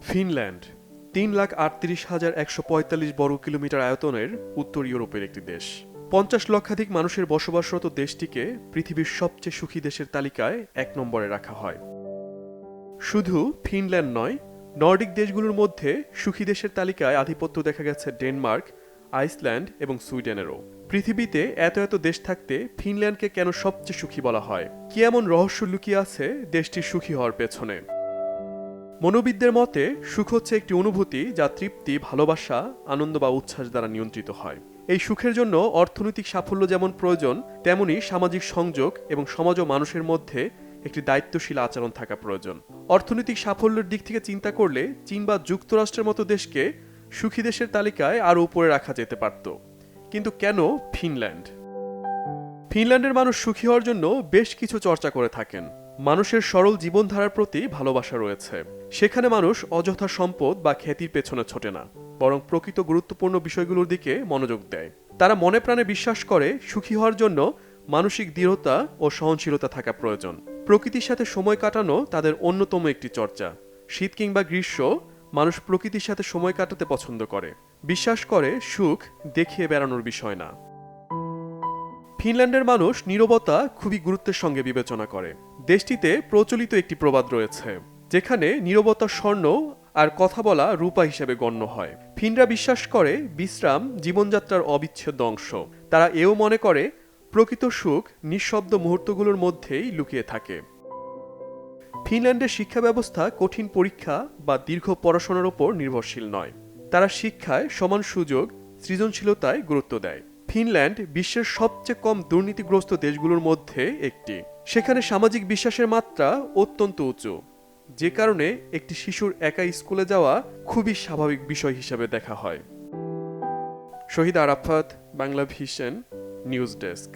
Finland ৩,৩৮,১৪৫ বর্গ kilometre আয়তনের উত্তর ইউরোপের একটি দেশ। ৫০ লক্ষাধিক মানুষের বসবাসরত দেশটিকে পৃথিবীর সবচেয়ে সুখী দেশের তালিকায় ১ নম্বরে রাখা হয়। শুধু ফিনল্যান্ড নয়, নর্ডিক দেশগুলোর মধ্যে সুখী দেশের তালিকায় আধিপত্য দেখা গেছে ডেনমার্ক, আইসল্যান্ড এবং সুইডেনেরও। পৃথিবীতে এত এত দেশ থাকতে ফিনল্যান্ডকে কেন সবচেয়ে সুখী বলা হয়? কি এমন রহস্য লুকিয়ে আছে দেশটির সুখী হওয়ার পেছনে? মনোবিদদের মতে সুখ হচ্ছে একটি অনুভূতি যা তৃপ্তি, ভালোবাসা, আনন্দ বা উচ্ছ্বাস দ্বারা নিয়ন্ত্রিত হয়। এই সুখের জন্য অর্থনৈতিক সাফল্য যেমন প্রয়োজন, তেমনি সামাজিক সংযোগ এবং সমাজ ও মানুষের মধ্যে একটি দায়িত্বশীল আচরণ থাকা প্রয়োজন। অর্থনৈতিক সাফল্যের দিক থেকে চিন্তা করলে চীন বা যুক্তরাষ্ট্রের মতো দেশকে সুখী দেশের তালিকায় আরও উপরে রাখা যেতে পারত। কিন্তু কেন ফিনল্যান্ড? ফিনল্যান্ডের মানুষ সুখী হওয়ার জন্য বেশ কিছু চর্চা করে থাকেন। মানুষের সরল জীবনধারার প্রতি ভালোবাসা রয়েছে। সেখানে মানুষ অযথা সম্পদ বা খ্যাতির পেছনে ছোটে না, বরং প্রকৃত গুরুত্বপূর্ণ বিষয়গুলোর দিকে মনোযোগ দেয়। তারা মনে প্রাণে বিশ্বাস করে সুখী হওয়ার জন্য মানসিক দৃঢ়তা ও সহনশীলতা থাকা প্রয়োজন। প্রকৃতির সাথে সময় কাটানো তাদের অন্যতম একটি চর্চা। শীত কিংবা গ্রীষ্ম, মানুষ প্রকৃতির সাথে সময় কাটাতে পছন্দ করে। বিশ্বাস করে সুখ দেখিয়ে বেড়ানোর বিষয় না। ফিনল্যান্ডের মানুষ নীরবতা খুবই গুরুত্বের সঙ্গে বিবেচনা করে। দেশটিতে প্রচলিত একটি প্রবাদ রয়েছে, যেখানে নীরবতা স্বর্ণ আর কথা বলা রূপা হিসেবে গণ্য হয়। ফিনরা বিশ্বাস করে বিশ্রাম জীবনযাত্রার অবিচ্ছেদ্য অংশ। তারা এও মনে করে প্রকৃত সুখ নিঃশব্দ মুহূর্তগুলোর মধ্যেই লুকিয়ে থাকে। ফিনল্যান্ডের শিক্ষা ব্যবস্থা কঠিন পরীক্ষা বা দীর্ঘ পড়াশোনার উপর নির্ভরশীল নয়। তারা শিক্ষায় সমান সুযোগ, সৃজনশীলতায় গুরুত্ব দেয়। ফিনল্যান্ড বিশ্বের সবচেয়ে কম দুর্নীতিগ্রস্ত দেশগুলোর মধ্যে একটি। সেখানে সামাজিক বিশ্বাসের মাত্রা অত্যন্ত উঁচু, যে কারণে একটি শিশুর একা স্কুলে যাওয়া খুবই স্বাভাবিক বিষয় হিসেবে দেখা হয়। Shahid Arafat, Bangla Vision, news desk.